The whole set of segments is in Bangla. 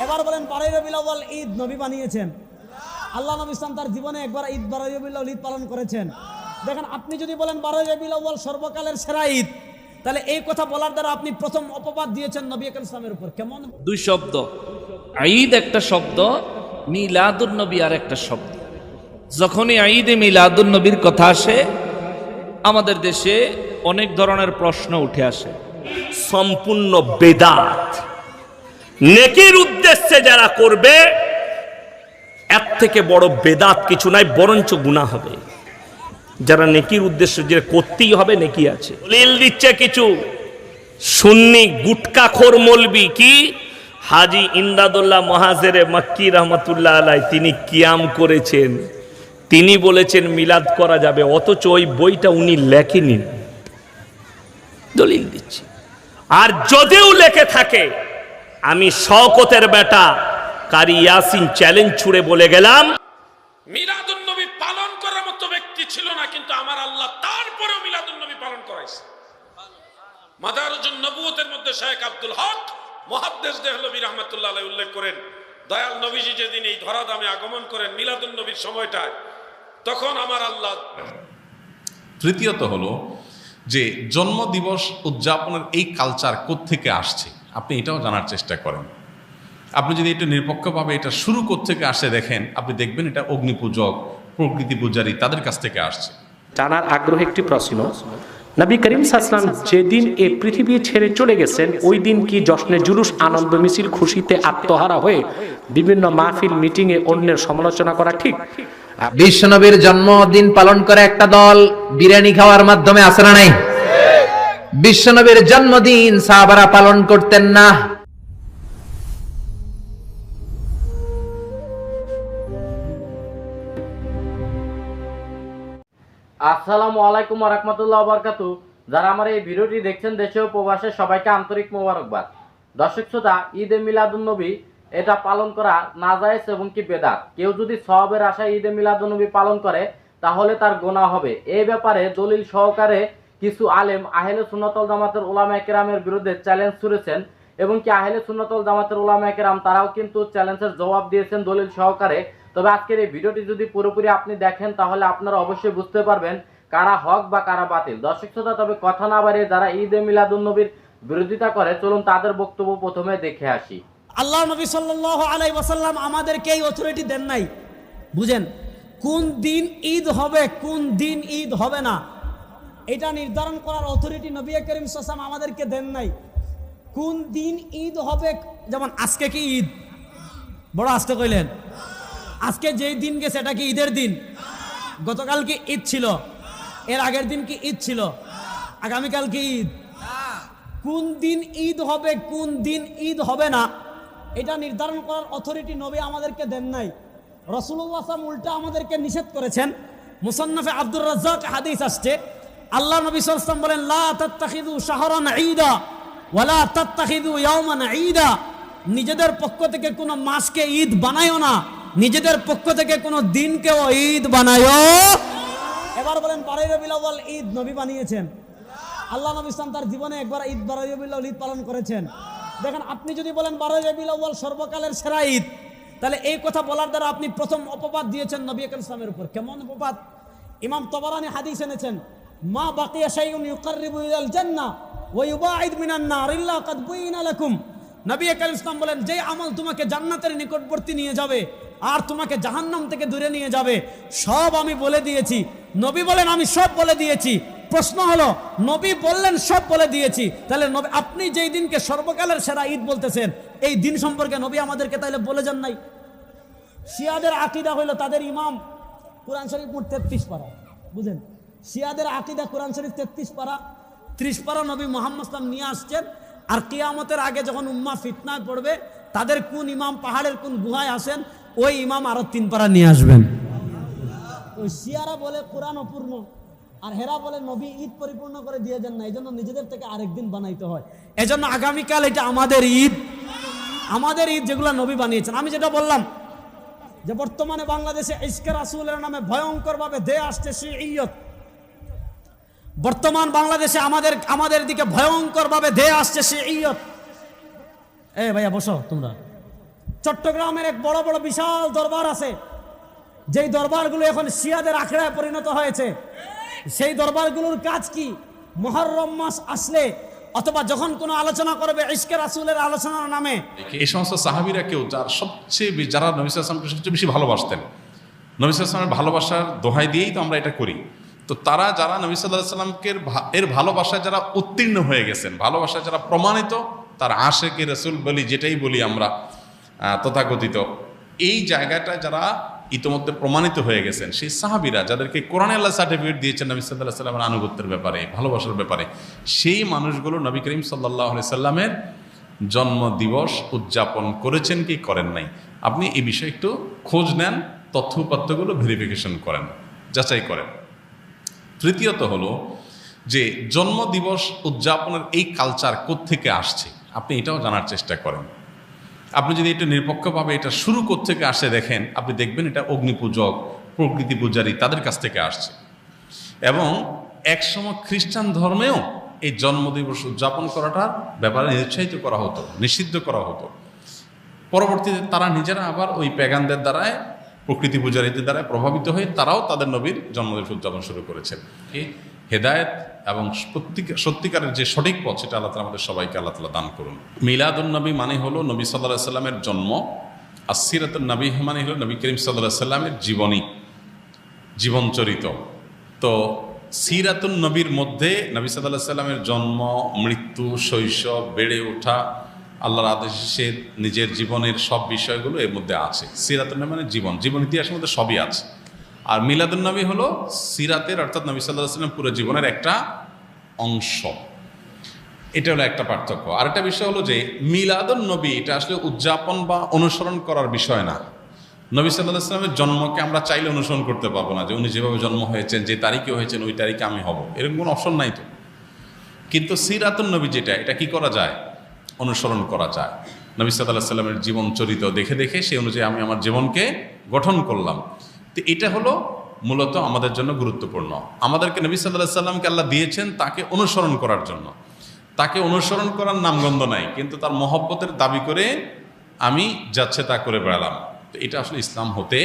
এবার বলেন 12 রবিউল আউয়াল ঈদ নবী বানিয়েছেন। আল্লাহ নবী ইসলাম তার জীবনে একবার ঈদ 12 রবিউল আউয়াল ঈদ পালন করেছেন। দেখেন, আপনি যদি বলেন 12 রবিউল আউয়াল সর্বকালের সেরা ঈদ, তাহলে এই কথা বলার দ্বারা আপনি প্রথম অপবাদ দিয়েছেন নবী আকরাম ইসলামের উপর। কেমন? দুই শব্দ, ঈদ একটা শব্দ, মিলাদুন নবী আর একটা শব্দ। যখনই ঈদে মিলাদুন নবীর কথা আসে, আমাদের দেশে অনেক ধরনের প্রশ্ন উঠে আসে। সম্পূর্ণ বেদাত। নেকির উদ্দেশ্যে যারা করবে, এর থেকে বড় বেদাত কিছু নাই, বরঞ্চ গুনাহ হবে। যারা নেকির উদ্দেশ্যে যে করতেই হবে, নেকি আছে। দলিল দিচ্ছে কিছু সুন্নি গুটকাখোর মৌলবি, কি হাজি ইমদাদুল্লাহ মহাজেরে মক্কি রহমতুল্লাহ আলাই, তিনি কিয়াম করেছেন, তিনি বলেছেন মিলাদ করা যাবে, অথচ ওই বইটা উনি লেখেনি। দলিল দিচ্ছি। আর যদিও লেখে থাকে, আমি শওকতের বেটা কারি ইয়াসিন চ্যালেঞ্জ ছুড়ে বলে গেলাম, মিলাদুন নবী পালন করার মতো ব্যক্তি ছিল না, কিন্তু আমার আল্লাহ তারপরেও মিলাদুন নবী পালন করাইছে। মাদারুজুন নবুয়তের মধ্যে শেখ আব্দুল হক মুহাদ্দিস দেহলভী রাহমাতুল্লাহ আলাইহি উল্লেখ করেন, দয়াল নবীজি যেদিন এই ধরাধামে আগমন করেন মিলাদুন নবীর সময়টায়, তখন আমার আল্লাহ। তৃতীয়ত হলো যে জন্মদিবস উদযাপনের এই কালচার কোত্থেকে আসছে, আপনি এটাও জানার চেষ্টা করেন। আপনি যদি এটা নিরপেক্ষভাবে এটা শুরু কোত্থেকে আসে দেখেন, আপনি দেখবেন এটা অগ্নিপূজক, প্রকৃতি পূজারী, তাদের কাছ থেকে আসছে। জানার আগ্রহ একটি প্রশ্ন, নবী করিম সাল্লাল্লাহু আলাইহি ওয়াসাল্লাম যেদিন এই পৃথিবী ছেড়ে চলে গেছেন, ওই দিন কি জশ্নে জুলুস, আনন্দ মিছিল, খুশিতে আত্মহারা হয়ে বিভিন্ন মাহফিল মিটিংয়ে অন্যের সমালোচনা করা ঠিক? বিশ্বনবীর জন্মদিন পালন করে একটা দল বিরিয়ানি খাওয়ার মাধ্যমে আছে না নাই? বিশ্বনবীর জন্মদিন সাহাবারা পালন করতেন না। আসসালামু আলাইকুম ওয়া রাহমাতুল্লাহি ওয়া বারাকাতুহু। যারা আমার এই ভিডিওটি দেখছেন দেশে ও প্রবাসে, সবাইকে আন্তরিক মোবারকবাদ। দর্শক শ্রোতা, ঈদে মিলাদুন নবী এটা পালন করা নাজায়েজ এবং কি বেদাত। কেউ যদি সওয়াবের আশায় ঈদে মিলাদুন নবী পালন করে, তাহলে তার গুনাহ হবে। এই ব্যাপারে দলিল সহকারে কিছু আলেম আহলে সুন্নাত ওয়াল জামাতের উলামায়ে কেরামের বিরুদ্ধে চ্যালেঞ্জ ছুড়েছেন, এবং কি আহলে সুন্নাত ওয়াল জামাতের উলামায়ে কেরাম তারাও কিন্তু চ্যালেঞ্জের জবাব দিয়েছেন দলিল সহকারে। তবে আজকের এই ভিডিওটি যদি পুরোপুরি আপনি দেখেন, তাহলে আপনারা অবশ্যই বুঝতে পারবেন কারা হক বা কারা বাতিল। দর্শক শ্রোতা, তবে কথা না বাড়িয়ে যারা ঈদে মিলাদুন নবীর বিরোধিতা করে, চলুন তাদের বক্তব্য প্রথমে দেখে আসি। আল্লাহ নবী সাল্লাল্লাহু আলাইহি ওয়াসাল্লাম আমাদেরকে এই অথরিটি দেন নাই। বুঝেন, কোন দিন ঈদ হবে, কোন দিন ঈদ হবে না, এটা নির্ধারণ করার অথরিটি নবী করিম সাল্লাল্লাহু আলাইহি ওয়াসাল্লাম আমাদেরকে দেন নাই। কোন দিন ঈদ হবে, যেমন আজকে কি ঈদ? বড় আস্তে কইলেন। আজকে যেই দিন গেছে এটা কি ঈদের দিন? গতকাল কি ঈদ ছিল? এর আগের দিন কি ঈদ ছিল? আগামীকাল কি ঈদ? কোন দিন ঈদ হবে, কোন দিন ঈদ হবে না, এটা নির্ধারণ করার অথরিটি নবী আমাদেরকে দেন নাই। রাসূলুল্লাহ সাল্লাল্লাহু আলাইহি ওয়াসাল্লাম উল্টা আমাদেরকে নিষেধ করেছেন। মুসান্নাফে আব্দুর রাজ্জাক হাদিস আসছে, আল্লাহ নবী সাল্লাল্লাহু আলাইহি ওয়াসাল্লাম বলেন, লা তাত্তাখিযু শাহরান ঈদা ওয়ালা তাত্তাখিযু ইয়াওমান ঈদা। নিজেদের পক্ষ থেকে কোনো মাসকে ঈদ বানায়ও না, নিজেদের পক্ষ থেকে কোনো দিনকেও ঈদ বানায়ও। এবার বলেন 12 রবিউল আউয়াল ঈদ নবী বানিয়েছেন। আল্লাহ নবী ইসলাম তার জীবনে একবার ঈদ 12 রবিউল আউয়াল ঈদ পালন করেছেন। দেখেন, আপনি যদি বলেন 12 রবিউল আউয়াল সর্বকালের সেরা ঈদ, তাহলে এই কথা বলার দ্বারা আপনি প্রথম অপবাদ দিয়েছেন নবী আকরাম ইসলামের উপর। কেমন অপবাদ? ইমাম তাবারানী হাদিস এনেছেন, মা বাকিয়া শাইউন ইউকাররিবু ইলাল জান্নাহ ওয়া ইউবাইদ মিনান নার ইল্লা কাদ বুইনা লাকুম। নবী আকরাম ইসলাম বলেন, যে আমল তোমাকে জান্নাতের নিকটবর্তী নিয়ে যাবে আর তোমাকে জাহান্নাম থেকে দূরে নিয়ে যাবে, সব আমি বলে দিয়েছি। নবী বলেন, আমি সব বলে দিয়েছি। প্রশ্ন হলো, নবী বললেন সব বলে দিয়েছি, তাহলে নবী আপনি যেই দিনকে সর্বকালের সেরা ঈদ বলতেছেন, এই দিন সম্পর্কে নবী আমাদেরকে তাহলে বলে যান নাই? শিয়াদের আকীদা হইল তাদের ইমাম কোরআন শরীফ মোট 33 পারা। বুঝেন, শিয়াদের আকীদা কোরআন শরীফ 33 পারা, 30 পারা নবী মুহাম্মদ সাল্লাল্লাহু আলাইহি ওয়াসাল্লাম নিয়ে আসছেন। আর কিয়ামতের আগে যখন উম্মাহ ফিতনায় পড়বে, তাদের কোন ইমাম পাহাড়ের কোন গুহায় আসেন, ওই ইমাম আরো 3 পারা নিয়ে আসবেন। ওই শিয়ারা বলে কোরআন অপূর্ণ, আর হেরা বলে নবী ঈদ পরিপূর্ণ করে দিয়ে যান না, এই জন্য নিজেদের থেকে আরেকদিন বানাইতে হয়। এজন্য আগামীকাল এটা আমাদের ঈদ, আমাদের ঈদ যেগুলো নবী বানিয়েছেন। আমি যেটা বললাম যে বর্তমানে বাংলাদেশে ইশকে রাসূলের নামে ভয়ঙ্করভাবে ধেয়ে আসছে শিইয়ত। বর্তমান বাংলাদেশে আমাদের দিকে ভয়ঙ্করভাবে ধেয়ে আসছে শিইয়ত। ভাইয়া বসো তোমরা। চট্টগ্রামের এক বড় বড় বিশাল দরবার আছে, যেই দরবারগুলো এখন শিয়াদের আখড়ায় পরিণত হয়েছে। সেই দরবারগুলোর কাজ কি? মুহররম মাস আসলে অথবা যখন কোনো আলোচনা করবে ইশকে রাসূলের আলোচনার নামে, এই সমস্ত সাহাবীরা কেউ যারা নবী সাল্লাল্লাহু আলাইহি ওয়াসাল্লামকে সবচেয়ে বেশি ভালোবাসতেন, নবী সাল্লাল্লাহু আলাইহি ওয়াসাল্লামের ভালোবাসার দোহাই দিয়েই তো আমরা এটা করি। তো তারা যারা নবী সাল্লাল্লাহু আলাইহি ওয়াসাল্লামকে এর ভালোবাসায় যারা উত্তীর্ণ হয়ে গেছেন, ভালোবাসায় যারা প্রমাণিত, তার আশেকে রাসূল বলি, যেটাই বলি আমরা তথাকথিত, এই জায়গাটায় যারা ইতোমধ্যে প্রমাণিত হয়ে গেছেন, সেই সাহাবীরা যাদেরকে কোরআনে আল্লাহ সার্টিফিকেট দিয়েছেন নবী সাল্লাল্লাহু আলাইহি ওয়াসাল্লামের আনুগত্যের ব্যাপারে, ভালোবাসার ব্যাপারে, সেই মানুষগুলো নবী করিম সাল্লাল্লাহু আলাইহি সাল্লামের জন্মদিবস উদযাপন করেছেন কি করেন নাই, আপনি এই বিষয়ে একটু খোঁজ নেন, তথ্য উপাত্তগুলো ভেরিফিকেশন করেন, যাচাই করেন। তৃতীয়ত হলো যে জন্মদিবস উদযাপনের এই কালচার কোত্থেকে আসছে, আপনি এটাও জানার চেষ্টা করেন। আপনি যদি এটা নিরপেক্ষভাবে এটা শুরু কোত্থেকে আসে দেখেন, আপনি দেখবেন এটা অগ্নিপূজক, প্রকৃতি পূজারী তাদের কাছ থেকে আসছে। এবং একসময় খ্রিস্টান ধর্মেও এই জন্মদিবস উদযাপন করাটার ব্যাপারে নিরুৎসাহিত করা হতো, নিষিদ্ধ করা হতো। পরবর্তীতে তারা নিজেরা আবার ওই প্যাগানদের দ্বারায়, প্রকৃতি পূজারীদের দ্বারা প্রভাবিত হয়ে তারাও তাদের নবীর জন্মদিবস উদযাপন শুরু করেছেন। এই হেদায়েত এবং সত্যিকারের যে সঠিক পথ, সেটা আল্লাহ তাআলা আমাদের সবাইকে আল্লাহ তাআলা দান করুন। মিলাদুন নবী মানে হলো নবী সাল্লাল্লাহু আলাইহি সাল্লামের জন্ম, আর সিরাতুন নবী মানে হলো নবী করিম সাল্লাল্লাহু আলাইহি সাল্লামের জীবনী, জীবনচরিত। তো সিরাতুন নবীর মধ্যে নবী সাল্লাল্লাহু আলাইহি সাল্লামের জন্ম, মৃত্যু, শৈশব, বেড়ে ওঠা, আল্লাহর আদেশে নিজের জীবনের সব বিষয়গুলো এর মধ্যে আছে। সিরাতুন নবী মানে জীবন ইতিহাসের মধ্যে সবই আছে। আর মিলাদুন নবী হলো সিরাতের, অর্থাৎ নবী সাল্লাল্লাহু আলাইহি ওয়াসাল্লাম পুরো জীবনের একটা অংশ। এটা হলো একটা পার্থক্য। আরেকটা বিষয় হলো যে মিলাদুন নবী এটা আসলে উদযাপন বা অনুসরণ করার বিষয় না। নবী সাল্লাল্লাহু আলাইহি ওয়াসাল্লামের জন্মকে আমরা চাইলে অনুসরণ করতে পারবো না, যে উনি যেভাবে জন্ম হয়েছেন, যে তারিখে হয়েছেন, ওই তারিখে আমি হব, এরকম কোনো অপশন নাই তো। কিন্তু সিরাতুন নবী যেটা, এটা কি করা যায়? অনুসরণ করা যায়। নবী সাল্লাল্লাহু আলাইহি ওয়াসাল্লামের জীবন চরিত দেখে দেখে সেই অনুযায়ী আমি আমার জীবনকে গঠন করলাম। তো এটা হলো মূলত আমাদের জন্য গুরুত্বপূর্ণ। আমাদেরকে নবী সাল্লাল্লাহু আলাইহি ওয়াসাল্লামকে আল্লাহ দিয়েছেন তাকে অনুসরণ করার জন্য। তাকে অনুসরণ করার নামগন্ধ নাই, কিন্তু তার মহব্বতের দাবি করে আমি যাচ্ছে তা করে বেড়ালাম, তো এটা আসলে ইসলাম হতে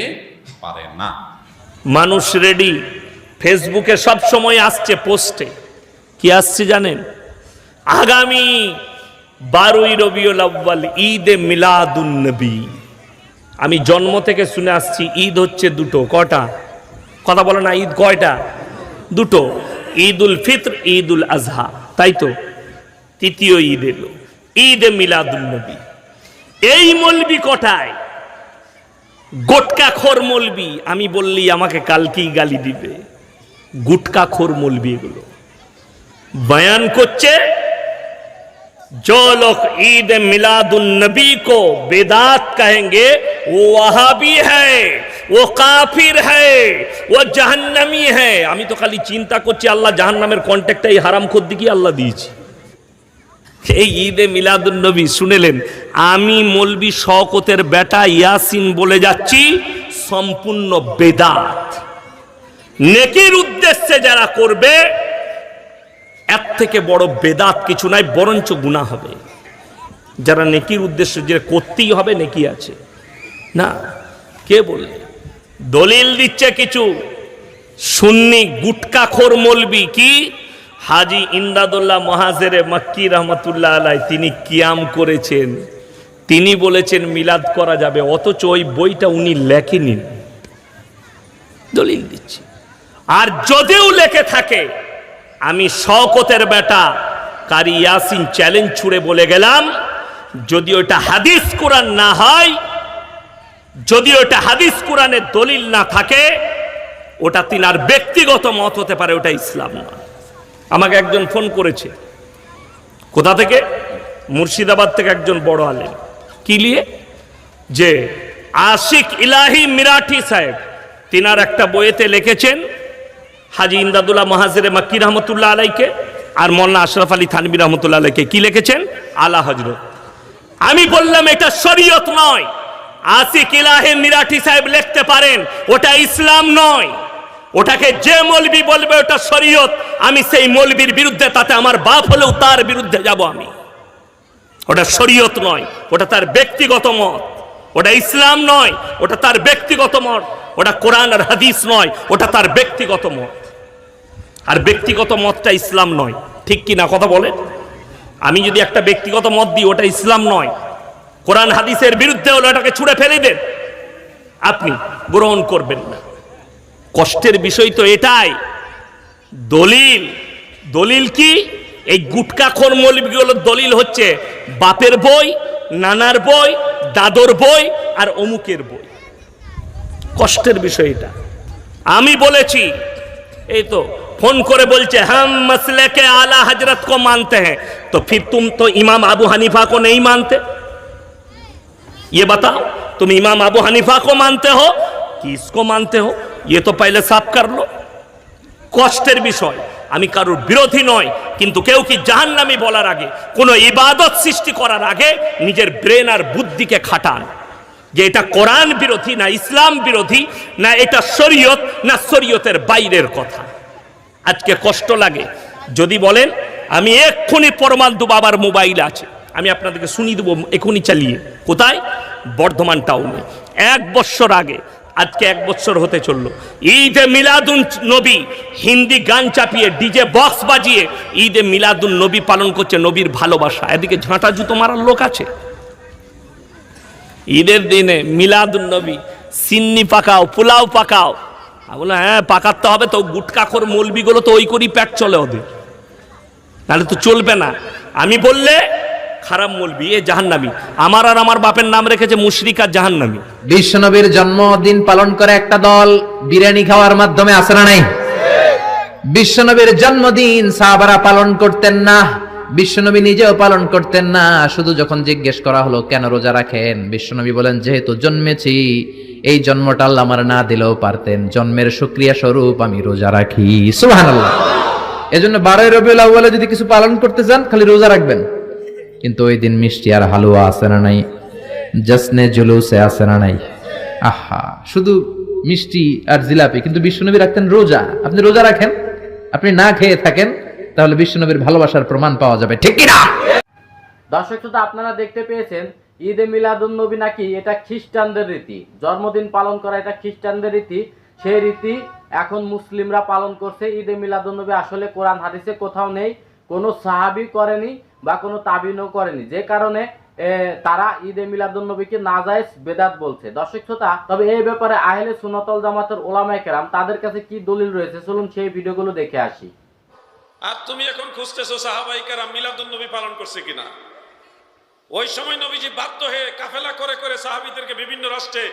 পারে না। মানুষ রেডি, ফেসবুকে সব সময় আসছে পোস্টে, কি আসছে জানেন? আগামী 12ই রবিউল আউয়াল ঈদে মিলাদুন নবী। আমি জন্ম থেকে শুনে আসছি ঈদ হচ্ছে দুটো। কটা? কথা বলে না, ঈদ কয়টা? দুটো, ঈদুল ফিত্র, ঈদুল আজহা, তাই তো? তৃতীয় ঈদ এলো, ঈদে মিলাদুন নবী। এই মৌলবি কটায়? গোটকাখোর মৌলবি। আমি বললি আমাকে কালকেই গালি দিবে। গুটকাখোর মৌলবি এগুলো বয়ান করছে। जो लोग ईद मिलादुन नबी को बेदात कहेंगे वो वहाबी है, वो काफिर है, वो जहन्नमी है। আমি তো খালি চিন্তা করছি আল্লাহ জাহান্নামের কন্ট্যাক্টটা এই হারামখোর দিকে আল্লাহ দিয়েছে। এই ঈদে মিলাদুন নবী শুনেলেন, আমি মৌলবি শওকতের বেটা ইয়াসিন বলে যাচ্ছি সম্পূর্ণ বেদাত। নেকির উদ্দেশ্যে যারা করবে এর থেকে বড় বেদাত কিছু নাই, বরঞ্চ গুনাহ হবে। যারা নেকির উদ্দেশ্যে যে করতেই হবে, নেকি আছে না, কে বললে? দলিল দিচ্ছে কিছু সুন্নি গুটকাখোর মৌলবি। কি? হাজি ইমদাদুল্লাহ মহাজেরে মক্কি রহমতুল্লাহ আলাই, তিনি কিয়াম করেছেন, তিনি বলেছেন মিলাদ করা যাবে, অথচ ওই বইটা উনি লেখেনি। দলিল দিচ্ছে। আর যদিও লেখে থাকে, আমি শওকতের বেটা কারি ইয়াসিন চ্যালেঞ্জ ছুড়ে বলে গেলাম, যদি ওটা হাদিস কোরআন না হয়, যদি ওটা হাদিস কোরআনের দলিল না থাকে, ওটা তিনার ব্যক্তিগত মত হতে পারে, ওটা ইসলাম নয়। আমাকে একজন ফোন করেছে, কোথা থেকে? মুর্শিদাবাদ থেকে একজন বড় আলেম। কি নিয়ে? যে আশিক ইলাহি মিরাঠি সাহেব তিনার একটা বইয়েতে লিখেছেন হাজি ইমদাদুল্লাহ মহাজেরে মক্কি রহমতুল্লাহ আলাইকে আর মোল্লা আশরাফ আলী থানভী রহমতুল্লাহ আলাইকে কি লিখেছেন? আলা হযরত। আমি বললাম এটা শরীয়ত নয়। আশিক ইলাহি মিরাঠি সাহেব লিখতে পারেন, ওটা ইসলাম নয়। ওটাকে যে মৌলবি বলবে ওটা শরীয়ত, আমি সেই মৌলবির বিরুদ্ধে, তাতে আমার বাপ হলেও তার বিরুদ্ধে যাব আমি। ওটা শরীয়ত নয়, ওটা তার ব্যক্তিগত মত। ওটা ইসলাম নয়, ওটা তার ব্যক্তিগত মত। ওটা কোরআন আর হাদিস নয়, ওটা তার ব্যক্তিগত মত। আর ব্যক্তিগত মতটা ইসলাম নয়, ঠিক কি না কথা বলেন? আমি যদি একটা ব্যক্তিগত মত দিই, ওটা ইসলাম নয়, কোরআন হাদিসের বিরুদ্ধে হলো, এটাকে ছুঁড়ে ফেলে দেন, আপনি গ্রহণ করবেন না। কষ্টের বিষয় তো এটাই। দলিল কি? এই গুটকাখোর মৌলবীগুলোর দলিল হচ্ছে বাপের বই, নানার বই, দাদর বই আর অমুকের বই। কষ্টের বিষয় এটা। আমি বলেছি, এই তো फोन করে বলছে हम मसले के आला हजरत को मानते हैं, तो फिर तुम तो इमाम अबू हनीफा को नहीं मानते। ये बताओ, तुम इमाम अबू हनीफा को मानते हो कि इसको मानते हो? ये तो पहले साफ कर लो। কষ্টের বিষয়। আমি কারোর বিরোধী নয়, কিন্তু কেউ কি জাহান্নামী বলার আগে, কোনো ইবাদত সৃষ্টি করার আগে নিজের ব্রেন আর বুদ্ধিকে খাটান, যে এটা কোরআন বিরোধী না ইসলাম বিরোধী, না এটা শরীয়ত না শরীয়তের বাইরের কথা। আজকে কষ্ট লাগে যদি বলেন আমি এক্ষুনি প্রমাণ দেবো, বাবার মোবাইল আছে, আমি আপনাদেরকে শুনিয়ে দেবো এক্ষুনি চালিয়ে। কোথায়? বর্ধমান টাউনে। 1 বছর আগে, আজকে 1 বছর হতে চললো, ঈদে মিলাদুন নবী হিন্দি গান চাপিয়ে ডিজে বক্স বাজিয়ে ঈদে মিলাদুন নবী পালন করছে, নবীর ভালোবাসা। এদিকে ঝাঁটা জুতো মারার লোক আছে। ঈদের দিনে মিলাদুন নবী, সিন্নি পাকাও, পোলাও পাকাও। বলো হ্যাঁ পাকাতে হবে তো, গুটকাখোর মৌলবীগুলো তো ওই করেই পেট চলে ওদের, নাহলে তো চলবে না। আমি বললে খারাপ মৌলবী, এ জাহান্নামী। আমার আর আমার বাপের নাম রেখেছে মুশরিক আর জাহান্নামী। বিশ্বনবীর জন্মদিন পালন করে একটা দল বিরিয়ানি খাওয়ার মাধ্যমে আছে না নাই? বিশ্বনবীর জন্মদিন সাহাবারা পালন করতেন না, বিশ্বনবী নিজেও পালন করতেন না। শুধু যখন জিজ্ঞেস করা হলো কেন রোজা রাখেন, বিশ্বনবী বলেন যেহেতু জন্মেছি, এই জন্মটা আল্লাহ আমার না দিলেও পারতেন, জন্মের শুকরিয়া স্বরূপ আমি রোজা রাখি। সুবহানাল্লাহ। এজন্য 12 রবিউল আউয়ালে যদি কিছু পালন করতে চান খালি রোজা রাখবেন, কিন্তু ওই দিন মিষ্টি আর হালুয়া আছে না নাই? জশ্নে জুলুসে আছে না নাই? আহা, শুধু মিষ্টি আর জিলাপি, কিন্তু বিশ্বনবী রাখতেন রোজা। আপনি রোজা রাখেন, আপনি না খেয়ে থাকেন, তাহলে বিশ্বনবীর ভালোবাসার প্রমাণ পাওয়া যাবে, ঠিক কি না? দর্শক শ্রোতা, আপনারা দেখতে পেয়েছেন ঈদে মিলাদুন নবী নাকি এটা খ্রিস্টানদের রীতি, জন্মদিন পালন করা এটা খ্রিস্টানদের রীতি। সেই রীতি এখন মুসলিমরা পালন করছে। ঈদে মিলাদুন নবী আসলে কোরআন হাদিসে কোথাও নেই, কোনো সাহাবী করেনি বা কোনো তাবিনও করেনি, যে কারণে তারা ঈদে মিলাদুন নবীকে নাজায়েজ বেদাত বলছে। দর্শক শ্রোতা, তবে এই ব্যাপারে আহলে সুন্নাত ওয়াল জামাতের উলামায়ে কেরাম তাদের কাছে কি দলিল রয়েছে, চলুন সেই ভিডিওগুলো দেখে আসি। আর তুমি এখন খুঁজতেছো সাহাবাই কেরাম মিলাদুন নবী পালন করছে কিনা। ওই সময় নবীজি বাধ্য হয়ে কাফেলা করে করে সাহাবীদেরকে বিভিন্ন রাষ্ট্রে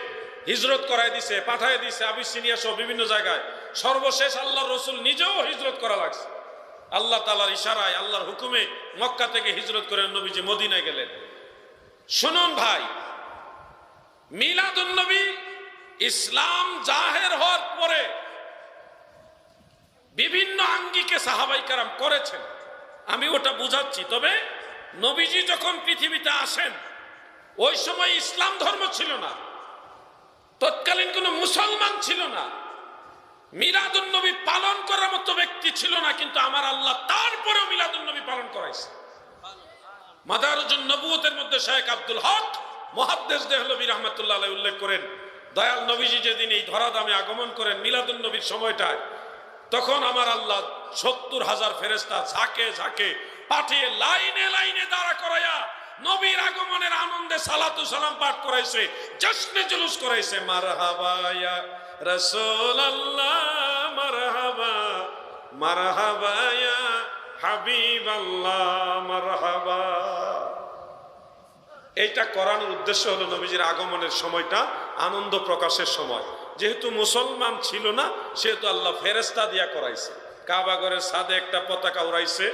হিজরত করায় দিছে, পাঠায় দিছে, আবিসিনিয়া সহ বিভিন্ন জায়গায়। সর্বশেষ আল্লাহর রাসূল নিজেও হিজরত করা লাগছে। আল্লাহ তাআলার ইশারায়, আল্লাহর হুকুমে মক্কা থেকে হিজরত করে নবীজি মদিনায় গেলেন। শুনুন ভাই, মিলাদুন নবী ইসলাম জাহের হওয়ার পরে বিভিন্ন আঙ্গিকে সাহাবাই কেরাম করেছেন, আমি ওটা বুঝাচ্ছি। তবে নবীজি যখন পৃথিবীতে আসেন ওই সময় ইসলাম ধর্ম ছিল না, তৎকালীন কোনো মুসলমান ছিল না, মিলাদুন নবী পালন করার মতো ব্যক্তি ছিল না, কিন্তু আমার আল্লাহ তারপরেও মিলাদুন নবী পালন করাইছে। মাদারুজুন নবুয়তের মধ্যে শেখ আব্দুল হক মুহাদ্দিস দেহলভী রাহমাতুল্লাহ আলাইহি উল্লেখ করেন, দয়াল নবীজি যেদিন এই ধরাধামে আগমন করেন মিলাদুন নবীর সময়টায়, তখন আমার আল্লাহ 70,000 ফেরেশতা ঝাঁকে ঝাঁকে পাঠিয়ে লাইনে লাইনে দাঁড়া করাইয়া নবীর আগমনের আনন্দে সালাতু সালাম পাঠ করাইছে, জশ্নে জুলুস করাইছে। মারহাবা ইয়া রাসূলুল্লাহ, মারহাবা মারহাবা ইয়া হাবিবাল্লাহ, মারহাবা। এইটা করানোর উদ্দেশ্য হলো নবীজির আগমনের সময়টা আনন্দ প্রকাশের সময়। যেহেতু মুসলমান ছিল না, সেহেতু আল্লাহ ফেরেশতা দিয়া করাইছে। কাবা ঘরের ছাদে একটা পতাকা উড়াইছে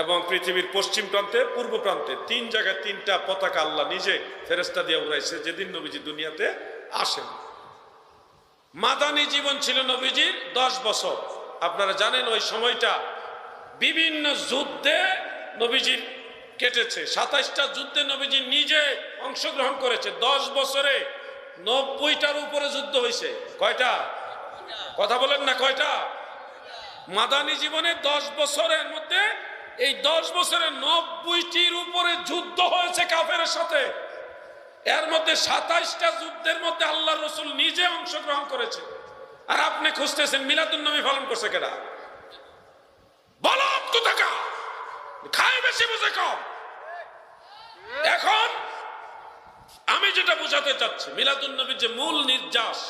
এবং পৃথিবীর পশ্চিম প্রান্তে, পূর্ব প্রান্তে 3 জায়গায় 3টা পতাকা আল্লাহ নিজে ফেরেশতা দিয়ে উড়াইছে যেদিন নবীজি দুনিয়াতে আসেন। মাদানী জীবন ছিল নবীজির 10 বছর। আপনারা জানেন ওই সময়টা বিভিন্ন যুদ্ধে নবীজির কেটেছে। 27টা যুদ্ধে নবীজি নিজে অংশগ্রহণ করেছে। 10 বছরে 90টার উপরে যুদ্ধ হয়েছে। কয়টা? কথা বলেন না, কয়টা? মাদানী জীবনে 10 বছরের মধ্যে এই 10 বছরে 90টির উপরে যুদ্ধ হয়েছে কাফেরের সাথে। এর মধ্যে 27টা যুদ্ধের মধ্যে আল্লাহ রসুল নিজে অংশগ্রহণ করেছে, আর আপনি খুঁজতেছেন মিলাদুন নবী পালন করছে কেডা? বলদ কোথাকার, খায় বেশি বুঝে কম। এখন আমি যেটা বোঝাতে চাচ্ছি, মিলাদুন নবীর যে মূল নির্যাস,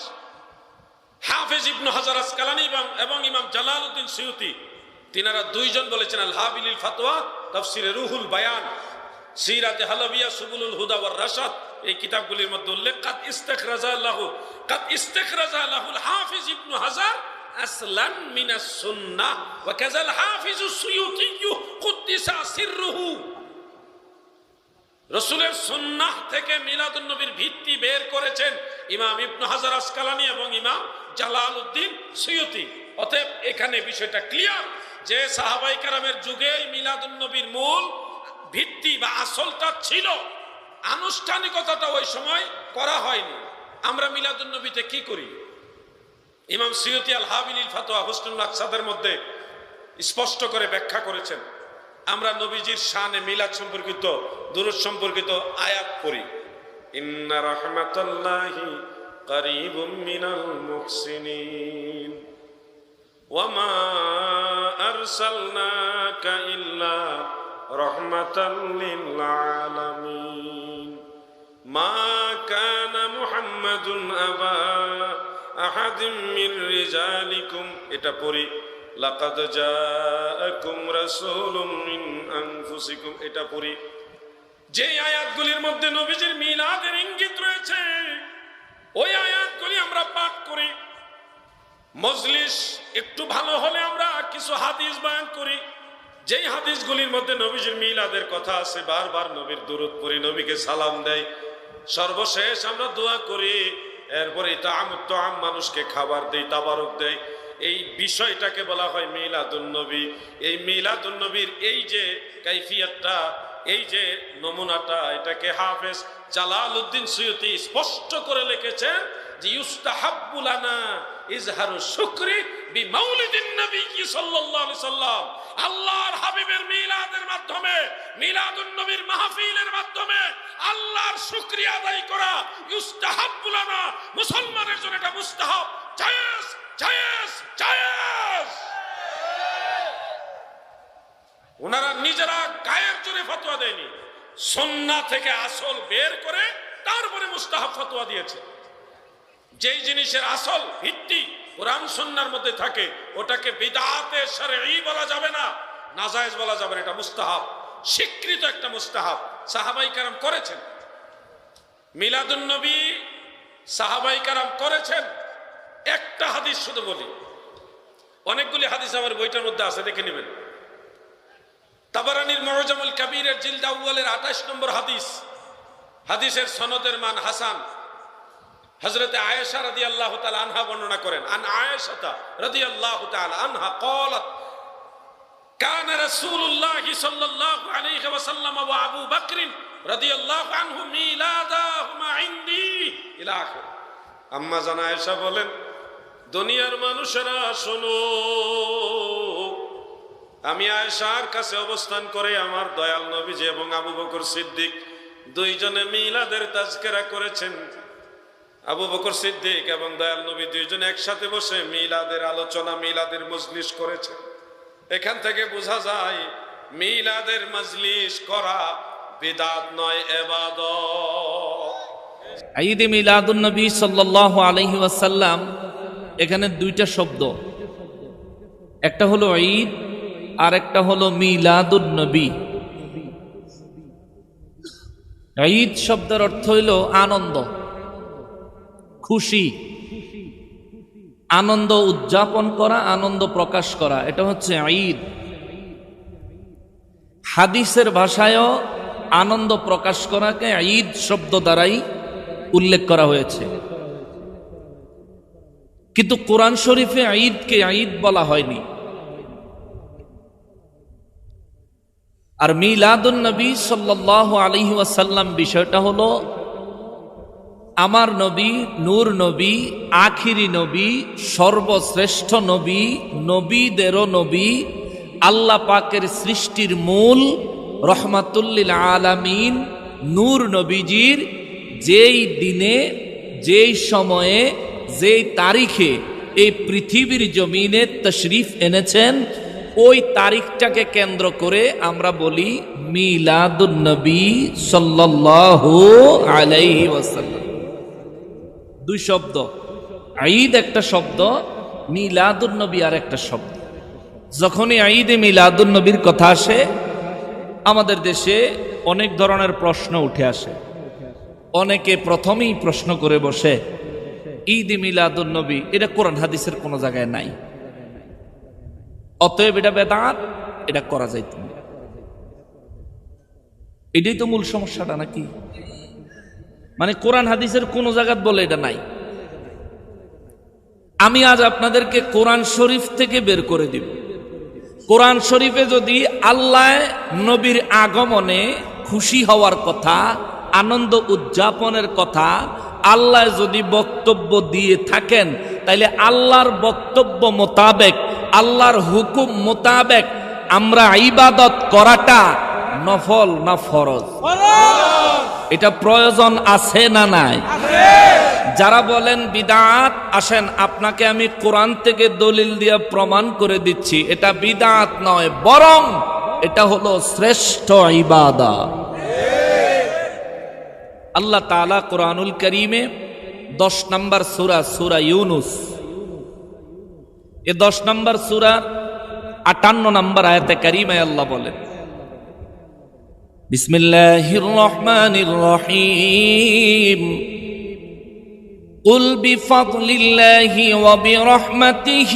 হাফেজ ইবনে হাজার আসকালানী এবং ইমাম জালালউদ্দিন সুয়ুতি, তিনারা দুইজন বলেছেন আল হাবিলিল ফাতোয়া, তাফসিরে রুহুল বায়ান, সিরাতে হালাবিয়া, সুবুলুল হুদা ওয়ার রাশাদ, এই কিতাবগুলির মধ্যে উল্লেখ কাদ ইস্তাখরাজা লাহুল হাফিজ ইবনে হাজার আসলান মিনাস সুন্নাহ ওয়া কাযাল হাফিজুস সুয়ুতি কুদ্দিসা সিররুহু। রাসূলের সুন্নাহ থেকে মিলাদুন নবীর ভিত্তি বের করেছেন ইমাম ইবনে হাজার আসকালানী এবং ইমাম জালালউদ্দিন সুয়ুতি। অতএব এখানে বিষয়টা ক্লিয়ার যে সাহাবায়ে কেরামের যুগে মিলাদুন নবীর মূল ভিত্তি বা আসলটা ছিল, আনুষ্ঠানিকতাটা ওই সময় করা হয়নি। আমরা মিলাদুন নবীতে কি করি? ইমাম সুয়ুতি আল হাবিলিল ফাতোয়া হুসনুল আকসাদের মধ্যে স্পষ্ট করে ব্যাখ্যা করেছেন। আমরা নবীজির শানে মিলাদ সম্পর্কিত, দুরূদ সম্পর্কিত আয়াত পড়ি, ইন্না রাহমাতাল্লাহি কারীবুম মিনাল মুহসিনিন ওয়া মা আরসালনাকা ইল্লা রাহমাতাল লিল আলামিন মা কানা মুহাম্মাদুন আবা আহাদিম মির রিজালিকুম। এটা পড়ি, লাকাদ জাআকুম রাসূলুম মিন আনফুসিকুম। এটা পড়ি। যে আয়াতগুলির মধ্যে নবীজির মিলাদের ইঙ্গিত রয়েছে, ওই আয়াতগুলি আমরা পাঠ করি। মজলিস একটু ভালো হলে আমরা কিছু হাদিস বয়ান করি, যেই হাদিসগুলির মধ্যে নবীজির মিলাদের কথা আছে। বারবার নবীর দুরূদ পড়ি, নবীকে সালাম দেয়, সর্বশেষ আমরা দোয়া করি, এরপরে তাআম মানুষকে খাবার দেয়, তাবারক দেয়। এই বিষয়টাকে বলা হয় মিলাদুন নবী। এই মিলাদুন নবীর এই যে কাইফিয়াতটা, এই যে নমুনাটা, এটাকে হাফেজ জালালউদ্দিন সুয়ুতি স্পষ্ট করে লিখেছেন যে ইউস্তাহাব্বু লানা ইজহারু শুকরি বিমাউলিদিন নবী সাল্লাল্লাহু আলাইহি সাল্লাম। আল্লাহর হাবিবের মিলাদের মাধ্যমে, মিলাদুন নবীর মাহফিলের মাধ্যমে আল্লাহর শুকরিয়া আদায় করা ইউস্তাহাব্বু লানা, মুসলমানের জন্য এটা মুস্তাহাব, জায়েজ জায়েজ জায়েজ। ওনারা নিজেরা গায়ের জোরে ফতোয়া দেয়নি, সুন্নাহ থেকে আসল বের করে তারপরে মুস্তাহাব ফতোয়া দিয়েছে। যেই জিনিসের আসল ভিত্তি কোরআন সুন্নাহর মধ্যে থাকে, ওটাকে বিদআতে শরঈ বলা যাবে না, নাজায়েজ বলা যাবে না। এটা মুস্তাহাব, স্বীকৃত একটা মুস্তাহাব, সাহাবায়ে কেরাম করেছেন। মিলাদুন নবী সাহাবায়ে কেরাম করেছেন। একটা হাদিস শুধু বলি, অনেকগুলি হাদিস আমার বইটার মধ্যে আছে, দেখে নেবেন। তাবারানির মুআজামুল কাবীরের জিলদ আউয়ালের 28 নম্বর হাদিস, হাদিসের সনদের মান হাসান। হযরতে আয়েশা রাদিয়াল্লাহু তাআলা আনহা বর্ণনা করেন, আন আয়েশা রাদিয়াল্লাহু তাআলা আনহা ক্বালাত কানা রাসূলুল্লাহি সাল্লাল্লাহু আলাইহি ওয়াসাল্লাম ওয়া আবু বকর রাদিয়াল্লাহু আনহু মিলাদাহুমা ইনদি ইলা আখির। আম্মা জান আয়েশা বলেন, দুনিয়ার মানুষেরা শোনো, আমি আয়েশার কাছে অবস্থান করে আমার দয়াল নবীজি এবং আবু বকর সিদ্দিক দুইজনে মিলাদের তাজকিরা করেছেন। আবু বকর সিদ্দিক এবং দয়াল নবী দুইজনে একসাথে বসে মিলাদের আলোচনা, মিলাদের মজলিস করেছেন। এখান থেকে বোঝা যায় মিলাদের মজলিস করা বিদআত নয়, ইবাদত। ঈদে মিলাদুন নবী সাল্লাল্লাহু আলাইহি ওয়াসাল্লাম, এখানে দুইটা শব্দ, একটা হলো ঈদ আর একটা হলো মিলাদুন নবী। ঈদ শব্দের অর্থ হইল আনন্দ, খুশি, আনন্দ উদযাপন করা, আনন্দ প্রকাশ করা, এটা হচ্ছে ঈদ। হাদিসের ভাষায়ও আনন্দ প্রকাশ করাকে ঈদ শব্দ দ্বারাই উল্লেখ করা হয়েছে, কিন্তু কোরআন শরীফে ঈদকে ঈদ বলা হয়নি। আর মিলাদুন নবী সাল্লাল্লাহু আলাইহি ওয়াসাল্লাম বিষয়টা হলো আমার নবী, নূর নবী, আখিরি নবী, সর্বশ্রেষ্ঠ নবী, নবীদেরও নবী, আল্লাহ পাকের সৃষ্টির মূল, রহমাতুল লিল আলামিন নূর নবীজির যেই দিনে, যেই সময়ে, যেই তারিখে এই পৃথিবীর জমিনে তশরিফ এনেছেন, ওই তারিখটাকে কেন্দ্র করে আমরা বলি মিলাদুন নবী সাল্লাল্লাহু আলাইহি ওয়াসাল্লাম। দুই শব্দ, ঈদ একটা শব্দ, মিলাদুন নবী আর একটা শব্দ। যখনই ঈদে মিলাদুন নবীর কথা আসে আমাদের দেশে অনেক ধরনের প্রশ্ন উঠে আসে। অনেকে প্রথমেই প্রশ্ন করে বসে ঈদে মিলাদুন নবী এটা কোরআন হাদিসের কোনো জায়গায় নাই, অতএব এটা বেদাত, এটা করা যাইত না। এটাই তো মূল সমস্যাটা নাকি? মানে কোরআন হাদিসের কোন জায়গা বলে এটা নাই। আমি আজ আপনাদেরকে কোরআন শরীফ থেকে বের করে দিব। কোরআন শরীফে যদি আল্লাহ নবীর আগমনে খুশি হওয়ার কথা, আনন্দ উদযাপনের কথা আল্লাহ যদি বক্তব্য দিয়ে থাকেন, তাইলে আল্লাহর বক্তব্য মোতাবেক, আল্লাহর হুকুম মোতাবেক আমরা ইবাদত করাটা নফল না ফরজ? এটা প্রয়োজন আছে না নাই? যারা বলেন বিদআত, আসেন আপনাকে আমি কোরআন থেকে দলিল দিয়ে প্রমাণ করে দিচ্ছি এটা বিদআত নয়, বরং এটা হলো শ্রেষ্ঠ ইবাদত। আল্লাহ তাআলা কোরআনুল কারীমে 10 নম্বর সূরা, সূরা ইউনুস, এই 10 নম্বর সূরার 58 নম্বর আয়াতে কারীমায় আল্লাহ বলেন, বিসমিল্লাহির রহমানির রহিম, قل بفضل الله وبرحمته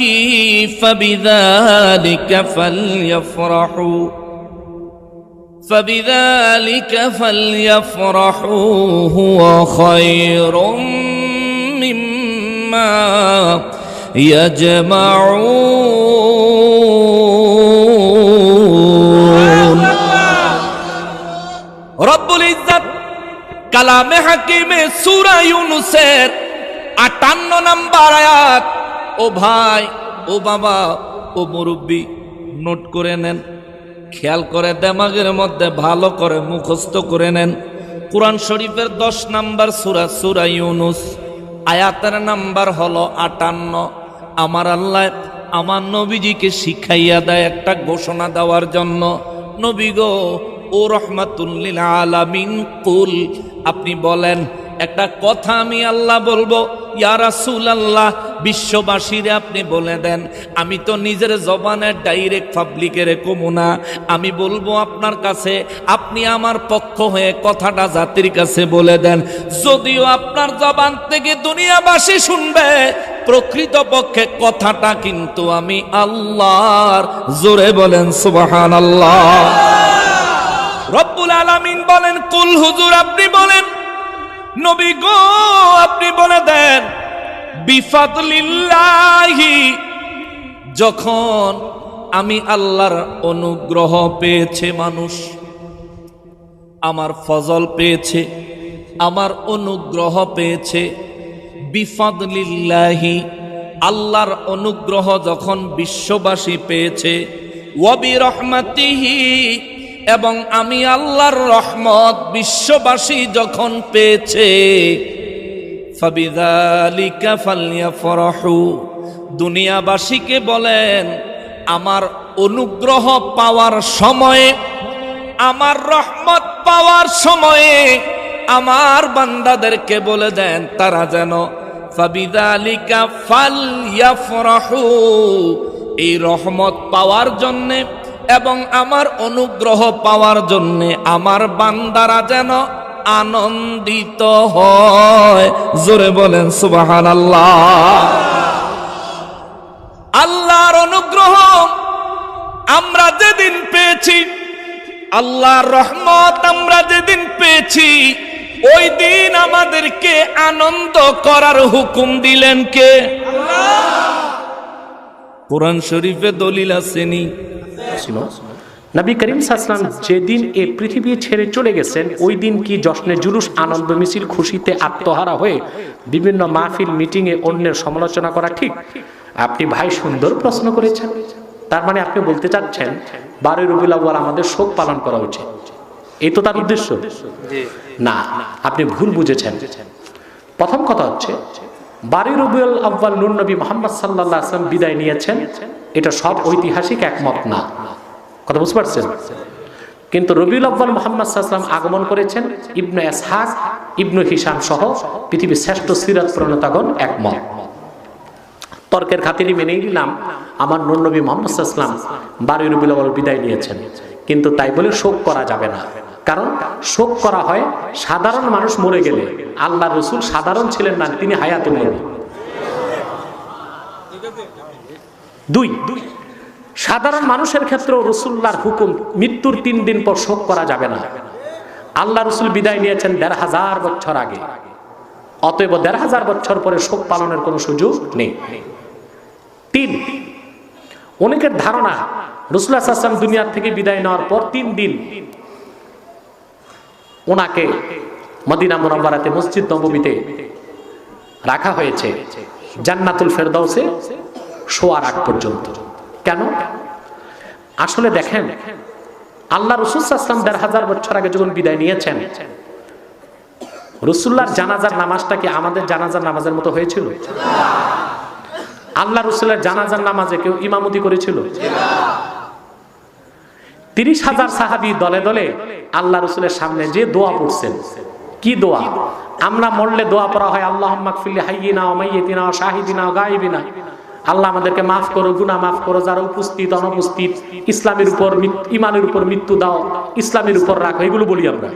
فبذلك فليفرحوا هو خير مما يجمعون। রব্বুল ইজ্জত কালামে হাকিমে সূরা ইউনুসের 58 নম্বর আয়াত, ও ভাই, ও বাবা, ও মুরব্বী, নোট করে নেন, খেয়াল করে দিমাগের মধ্যে ভালো করে মুখস্থ করে নেন। কোরআন শরীফের 10 নম্বর সূরা, সূরা ইউনুস, আয়াতের নাম্বার হলো 58। আমার আল্লাহ আমার নবীজিকে শিখাইয়া দেয় একটা ঘোষণা দেওয়ার জন্য, নবী গো, ও রহমাতুল লিল আলামিন, কুল, আপনি বলেন একটা কথা আমি আল্লাহ বলবো, ইয়া রাসূলুল্লাহ, বিশ্ববাসীরে আপনি বলে দেন, আমি তো নিজের জবানে ডাইরেক্ট পাবলিকের কমু না, আমি বলবো আপনার কাছে, আপনি আমার পক্ষ হয়ে কথাটা জাতির কাছে বলে দেন। যদিও আপনার জবান থেকে দুনিয়াবাসী শুনবে, প্রকৃতপক্ষে কথাটা কিন্তু আমি আল্লাহর। জোরে বলেন সুবহানাল্লাহ। রব্বুল আলামিন বলেন, কুল, হুজুর আপনি বলেন, নবী গো আপনি বলে দেন, বিফাদলিল্লাহি, যখন আমি আল্লাহর অনুগ্রহ পেয়েছে মানুষ, আমার ফজল পেয়েছে, আমার অনুগ্রহ পেয়েছে, বিফাদলিল্লাহি, আল্লাহর অনুগ্রহ যখন বিশ্ববাসী পেয়েছে, ওয়া বিরহমাতিহি, এবং আমি আল্লাহর রহমত বিশ্ববাসী যখন পেয়েছে, ফাবিযালিকা ফালইফরাহু, দুনিয়াবাসীকে বলেন আমার অনুগ্রহ পাওয়ার সময়ে, আমার রহমত পাওয়ার সময়ে আমার বান্দাদেরকে বলে দেন তারা যেন ফাবিযালিকা ফালইফরাহু, এই রহমত পাওয়ার জন্যে এবং আমার অনুগ্রহ পাওয়ার জন্য আমার বান্দারা যেন আনন্দিত হয়। জোরে বলেন সুবহানাল্লাহ। আল্লাহর অনুগ্রহ আমরা যেদিন পেয়েছি, আল্লাহর রহমত আমরা যেদিন পেয়েছি, ওই দিন আমাদেরকে আনন্দ করার হুকুম দিলেন কে? আল্লাহ। কোরআন শরীফে দলিল আসেনি? নবী করিম সাল্লাল্লাহু আলাইহি ওয়াসাল্লাম যেদিন এই পৃথিবী ছেড়ে চলে গেছেন, ওই দিন কি জশ্নে জুলুস, আনন্দ মিছিল, খুশিতে আত্মহারা হয়ে বিভিন্ন মাহফিল মিটিংয়ে অন্যের সমালোচনা করা ঠিক? আপনি ভাই সুন্দর প্রশ্ন করেছেন। তার মানে আপনি বলতে চাচ্ছেন 12 রবিউল আউয়াল আমাদের শোক পালন করা উচিত। এই তো তার উদ্দেশ্য না, আপনি ভুল বুঝেছেন। প্রথম কথা হচ্ছে 12 রবিউল আউয়াল নূর নবী মুহাম্মদ সাল্লাল্লাহু আলাইহি ওয়াসাল্লাম বিদায় নিয়েছেন, এটা সব ঐতিহাসিক একমত না, কথা বুঝতে পারছেন? কিন্তু রবিউল আউয়াল মুহাম্মদ সাল্লাল্লাহু আলাইহি ওয়াসাল্লাম আগমন করেছেন, ইবনে ইসহাক, ইবনে হিশাম সহ পৃথিবীর শ্রেষ্ঠ সিরাত প্রণেতাগণ একমত। তর্কের খাতিরে মেনেই নিলাম আমার নূর নবী মুহাম্মদ সাল্লাল্লাহু আলাইহি ওয়াসাল্লাম 12 রবিউল আউয়াল বিদায় নিয়েছেন, কিন্তু তাই বলে শোক করা যাবে না। কারণ শোক করা হয় সাধারণ মানুষ মরে গেলে, আল্লাহ রসুল সাধারণ ছিলেন না, তিনি হায়াতুল নবী। দুই, সাধারণ মানুষের ক্ষেত্রেও রসুল্লাহর হুকুম মৃত্যুর 3 দিন পর শোক করা যাবে না। আল্লাহ রসুল বিদায় নিয়েছেন 1500 বছর আগে, অতএব 1500 বছর পরে শোক পালনের কোনো সুযোগ নেই। 3, অনেকের ধারণা রাসূলুল্লাহ সাল্লাল্লাহু আলাইহি ওয়াসাল্লাম দুনিয়ার থেকে বিদায় নেওয়ার পর 3 দিন ওনাকে মদিনা মুনাওয়ারাতে মসজিদ নববীতে রাখা হয়েছে জান্নাতুল ফেরদাউসে শোয়ার আগ পর্যন্ত। কেন? আসলে দেখেন, আল্লাহ রাসূল সাল্লাল্লাহু আলাইহি ওয়াসাল্লাম 1500 বছর আগে যখন বিদায় নিয়েছেন, রাসূলুল্লাহর জানাজার নামাজটা কি আমাদের জানাজার নামাজের মতো হয়েছিল? আল্লাহ রাসূলের জানাজার নামাজে কেউ ইমামতি করেছিল? 30,000 সাহাবী দলে দলে আল্লাহ রাসূলের সামনে যে দোয়া পড়ছেন। কি দোয়া? আমরা মরলে দোয়া পড়া হয় আল্লাহুম্মা গফিরলি হাইয়িনা ওয়া মাইয়িতিনা ওয়া শাহিদিনা ওয়া গায়িবিনা, আল্লাহ আমাদেরকে মাফ করো, গুনাহ মাফ করো, যারা উপস্থিত অনুপস্থিত, ইসলামের উপর ঈমানের উপর মৃত্যু দাও, ইসলামের উপর রাখো, এগুলো বলি আমরা।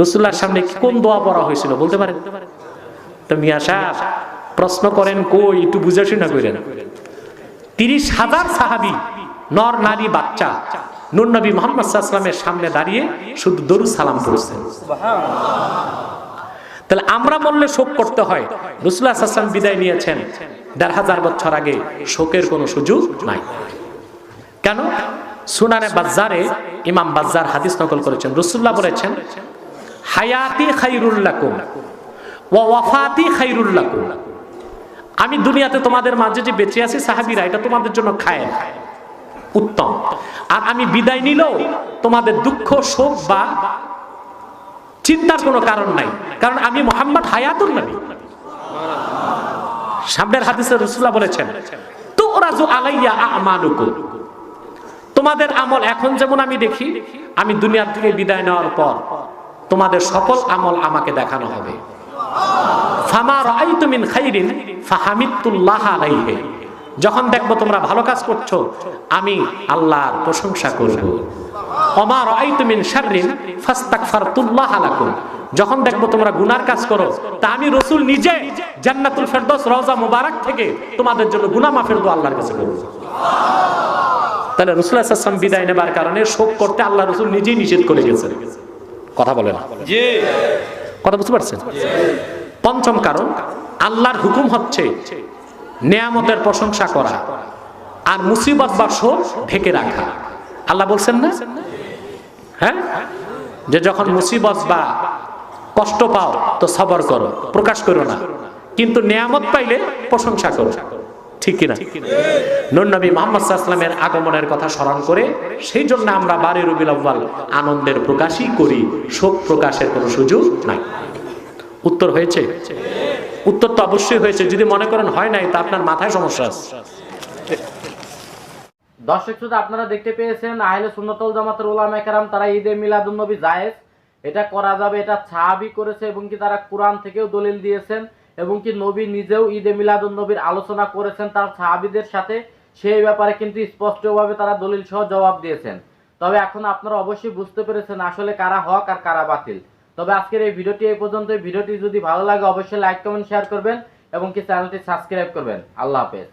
রাসূলুল্লাহর সামনে কোন দোয়া পড়া হয়েছিল বলতে পারেন? তো মিয়া সাহেব প্রশ্ন করেন কই, একটু বুঝে শুনে করেন। 30,000 সাহাবী, নর নারী বাচ্চা, নূর নবী মুহাম্মদ সাল্লাল্লাহু আলাইহি ওয়াসাল্লামের সামনে দাঁড়িয়ে শুধু দরুদ সালাম পড়ছেন। তাহলে আমরা বললে শোক করতে হয়, রাসূলুল্লাহ সাল্লাল্লাহু আলাইহি ওয়াসাল্লাম বিদায় নিয়েছেন 1500 বছর আগে, শোকের কোনো সুযোগ নাই। কেন? সুনানে বাজ্জারে ইমাম বাজ্জার হাদিস নকল করেছেন, রাসূলুল্লাহ বলেছেন হায়াতি খায়রুল লাকুম ওয়া ওয়াফাতি খায়রুল লাকুম, আমি দুনিয়াতে তোমাদের মাঝে যে বেঁচে আছি সাহাবীরা, এটা তোমাদের জন্য খায়ের, উত্তম। আর আমি বিদায় নিলেও তোমাদের দুঃখ শোক বা চিন্তার কোনো কারণ নাই, কারণ আমি মুহাম্মদ হায়াতুন নবী। সামনের হাদিসে রাসূলুল্লাহ বলেছেন তুরাজু আলাইয়া আমালুকুম, তোমাদের আমল এখন যেমন আমি দেখি, আমি দুনিয়ার থেকে বিদায় নেওয়ার পর তোমাদের সকল আমল আমাকে দেখানো হবে। ফামা রাআইতু মিন খাইরিন ফাহামিদতুল্লাহ আলাইহি, যখন দেখবো তোমরা ভালো কাজ করছো আমি আল্লাহর প্রশংসা করব। ওমা রাআইতু মিন শাররিন ফাস্তাগফারতুল্লাহ লাকুম, যখন দেখবো তোমরা গুনার কাজ করো তা আমি রাসূল নিজে জান্নাতুল ফেরদৌস রওজা মুবারক থেকে তোমাদের জন্য গুনাহ মাফের দোয়া আল্লাহর কাছে করব। তাহলে রাসূলুল্লাহ সাল্লাল্লাহু আলাইহি ওয়াসাল্লাম বিদায় নেবার কারণে শোক করতে আল্লাহ রাসূল নিজেই নিষেধ করে গেছেন। কথা বলেন জি, কথা বুঝতে পারছেন? পঞ্চম কারণ, আল্লাহর হুকুম হচ্ছে নেয়ামতের প্রশংসা করা আর মুসিবত বা শোক ঢেকে রাখা। আল্লাহ বলছেন না, হ্যাঁ, যে যখন মুসিবত বা কষ্ট পাও তো সবর করো, প্রকাশ করো না, কিন্তু নেয়ামত পাইলে প্রশংসা করো, ঠিক কিনা? নূর নবী মুহাম্মদ সাল্লাল্লাহু আলাইহি ওয়াসাল্লামের আগমনের কথা স্মরণ করে সেই জন্য আমরা 12 রবিউল আউয়াল আনন্দের প্রকাশই করি, শোক প্রকাশের কোনো সুযোগ নাই। উত্তর হয়েছে? উত্তর তো অবশ্যই হয়েছে। যদি মনে করেন হয় নাই তা আপনার মাথায় সমস্যা আছে। দর্শক শ্রোতা, আপনারা দেখতে পেয়েছেন আহলে সুন্নাত ওয়াল জামাতের উলামায়ে কেরাম তারা ঈদে মিলাদুন নবী জায়েজ, এটা করা যাবে, এটা সাহাবী করেছে এবং কি তারা কোরআন থেকেও দলিল দিয়েছেন এবং কি নবী নিজেও ঈদে মিলাদুন নবীর আলোচনা করেছেন তার সাহাবীদের সাথে, সেই ব্যাপারে কিন্তু স্পষ্টভাবে তারা দলিল সহ জবাব দিয়েছেন। তবে এখন আপনারা অবশ্যই বুঝতে পেরেছেন আসলে কারা হক আর কারা বাতিল। তবে আজকের এই ভিডিওটি এই পর্যন্ত। ভিডিওটি যদি ভালো লাগে অবশ্যই লাইক কমেন্ট শেয়ার করবেন এবং কি চ্যানেলটি সাবস্ক্রাইব করবেন। আল্লাহ হাফেজ।